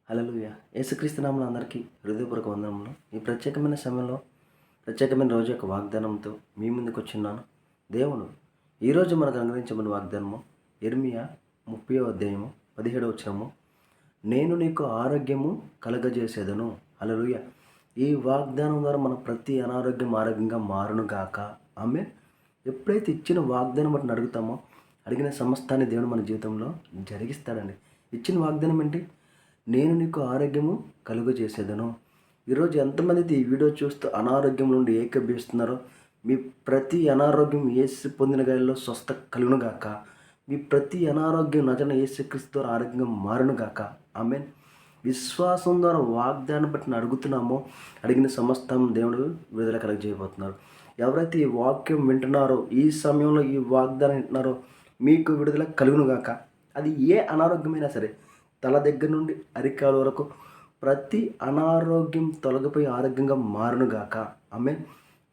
హల్లెలూయా. యేసుక్రీస్తు నామములో అందరికీ హృదయపూర్వక వందనములు. ఈ ప్రత్యేకమైన సమయంలో ప్రత్యేకమైన రోజు యొక్క వాగ్దానంతో మీ ముందుకు వచ్చిన్నాను. దేవుడు ఈరోజు మనకు అనుగ్రహించబడిన వాగ్దానము యిర్మీయా 30వ అధ్యాయము 17వ వచనము. నేను నీకు ఆరోగ్యము కలగజేసేదను. హల్లెలూయా. ఈ వాగ్దానం ద్వారా మన ప్రతి అనారోగ్యం ఆరోగ్యంగా మారును గాక. ఆమేన్. ఎప్పుడైతే ఇచ్చిన వాగ్దానం బట్టి అడుగుతామో అడిగిన సమస్తాన్ని దేవుడు మన జీవితంలో జరిగిస్తాడండి. ఇచ్చిన వాగ్దానం ఏంటి? నేను నీకు ఆరోగ్యము కలుగజేసేదను. ఈరోజు ఎంతమంది ఈ వీడియో చూస్తూ అనారోగ్యం నుండి ఏకీభవిస్తున్నారో మీ ప్రతి అనారోగ్యం యేసు పొందిన గాలిలో స్వస్థ కలుగునుగాక. మీ ప్రతి అనారోగ్యం నజన యేసుక్రీస్తు ద్వారా ఆరోగ్యంగా మారునుగాక. ఆమేన్. విశ్వాసం ద్వారా వాగ్దానం బట్టి అడుగుతున్నామో అడిగిన సమస్తం దేవుడు విడుదల కలగజేయబోతున్నారు. ఎవరైతే ఈ వాక్యం వింటున్నారో ఈ సమయంలో ఈ వాగ్దానం వింటున్నారో మీకు విడుదల కలుగునుగాక. అది ఏ అనారోగ్యమైనా సరే, తల దగ్గర నుండి అరికాల వరకు ప్రతి అనారోగ్యం తొలగిపోయి ఆరోగ్యంగా మారునుగాక. ఆమేన్.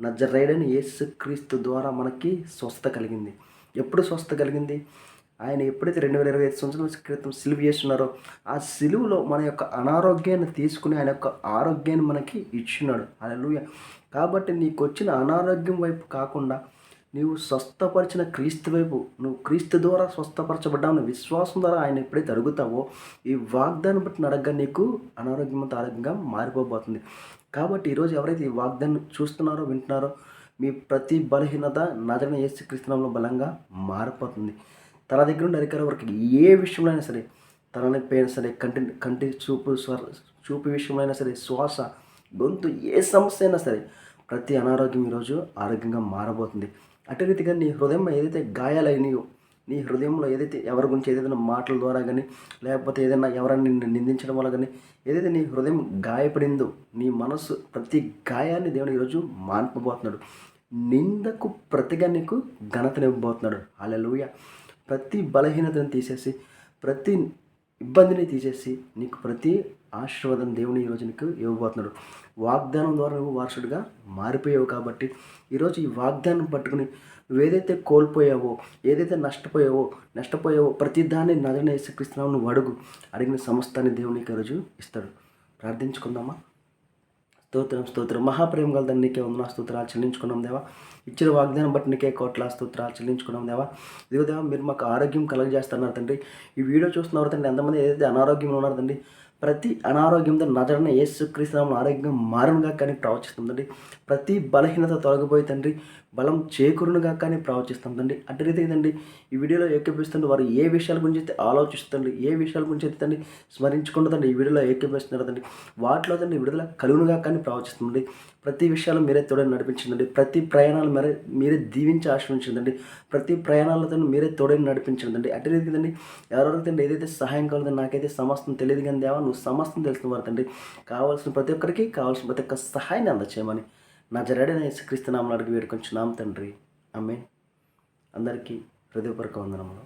నజరేయుడైన యేసుక్రీస్తు ద్వారా మనకి స్వస్థత కలిగింది. ఎప్పుడు స్వస్థత కలిగింది? ఆయన ఎప్పుడైతే 2025 సంవత్సరాల క్రితం సిలువ చేస్తున్నారో ఆ సిలువలో మన యొక్క అనారోగ్యాన్ని తీసుకుని ఆయన యొక్క ఆరోగ్యాన్ని మనకి ఇచ్చినాడు. హల్లెలూయా. కాబట్టి నీకు వచ్చిన అనారోగ్యం వైపు కాకుండా నీవు స్వస్థపరిచిన క్రీస్తు వైపు, నువ్వు క్రీస్తు ద్వారా స్వస్థపరచబడ్డావు విశ్వాసం ద్వారా ఆయన ఎప్పుడైతే అడుగుతావో ఈ వాగ్దానం బట్టి అడగగా నీకు అనారోగ్యంతో ఆరోగ్యంగా మారిపోబోతుంది. కాబట్టి ఈరోజు ఎవరైతే ఈ వాగ్దానం చూస్తున్నారో వింటున్నారో మీ ప్రతి బలహీనత నజరైన యేసుక్రీస్తు నామములో బలంగా మారిపోతుంది. తల దగ్గర నుండి అరికాల వరకు ఏ విషయంలో అయినా సరే, తలనొప్పి అయినా సరే, కంటి చూపు విషయంలో అయినా సరే, శ్వాస, గొంతు, ఏ సమస్య అయినా సరే ప్రతి అనారోగ్యం ఈరోజు ఆరోగ్యంగా మారబోతుంది. అటు రీతిగా నీ హృదయం ఏదైతే గాయాలైనయో, నీ హృదయంలో ఏదైతే ఎవరి గురించి ఏదైనా మాటల ద్వారా కానీ లేకపోతే ఏదైనా ఎవరైనా నిన్ను నిందించడం వల్ల కానీ ఏదైతే నీ హృదయం గాయపడిందో నీ మనసు ప్రతి గాయాన్ని దేవుడు ఈరోజు మాన్పబోతున్నాడు. నిందకు ప్రతిగా నీకు ఘనతనివ్వబోతున్నాడు. హల్లెలూయా. ప్రతి బలహీనతను తీసేసి ప్రతి ఇబ్బందిని తీసేసి నీకు ప్రతి ఆశీర్వాదం దేవుని ఈరోజు నీకు ఇవ్వబోతున్నాడు. వాగ్దానం ద్వారా నువ్వు వారసుడిగా మారిపోయావు. కాబట్టి ఈరోజు ఈ వాగ్దానం పట్టుకుని నువ్వేదైతే కోల్పోయావో, ఏదైతే నష్టపోయావో ప్రతి దాన్ని నజరైన యేసుక్రీస్తు నామములో నువ్వు అడిగిన సమస్తాన్ని దేవుడు నీకు ఈరోజు ఇస్తాడు. ప్రార్థించుకుందామా? స్తోత్రం మహాప్రేమ గల నీకే వందనా స్తోత్రాలు చెల్లించుకున్నాం దేవా. ఇచ్చిన వాగ్దానం బట్టి నీకే కోట్ల స్తోత్రాలు చెల్లించుకున్నాం దేవా. ఇదిగో దేవా, మీరు మాకు ఆరోగ్యం కలగజేస్తున్నారు తండ్రి. ఈ వీడియో చూస్తున్నారు తండ్రి. ఎంతమంది ఏదైతే అనారోగ్యంలో ఉన్నారు తండ్రి, ప్రతి అనారోగ్యంతో నజరైన యేసుక్రీస్తు నామములో ఆరోగ్యంగా మారునుగా కానీ ప్రవచిస్తుందండి. ప్రతి బలహీనత తొలగిపోయి తండ్రి బలం చేకూరునుగా కానీ ప్రవచిస్తాం తండ్రి. అటు రీతి తండ్రి ఈ వీడియోలో ఏకీపిస్తుంటే వారు ఏ విషయాల గురించి అయితే ఆలోచిస్తుంది, ఏ విషయాల గురించి అయితే తండ్రి స్మరించుకుంటుందండి ఈ వీడియోలో ఏకీపిస్తున్నారు తండ్రి. వాటిలో తండ్రి విడుదల కలుగునుగా కానీ ప్రవచిస్తుంది. ప్రతి విషయాలు మీరే తోడని నడిపించండి. ప్రతి ప్రయాణాలు మీరే దీవించి ఆశ్రయించండి. ప్రతి ప్రయాణాలతో మీరే తోడని నడిపించండి. అటు రీతి తండ్రి ఎవరెవరికి తండ్రి ఏదైతే సహాయం కావాలంటే నాకైతే సమస్తం తెలియదు కానీ దేవా నువ్వు సమస్తం తెలిసిన వారు తండ్రి. కావాల్సిన ప్రతి ఒక్కరికి కావాల్సిన ప్రతి ఒక్క సహాయాన్ని అందచేయమని నజరేయుడైన యేసుక్రీస్తు నామములో అడిగి వేడుకొంచున్నాం తండ్రి. ఆమేన్. అందరికీ హృదయపూర్వక వందనములు.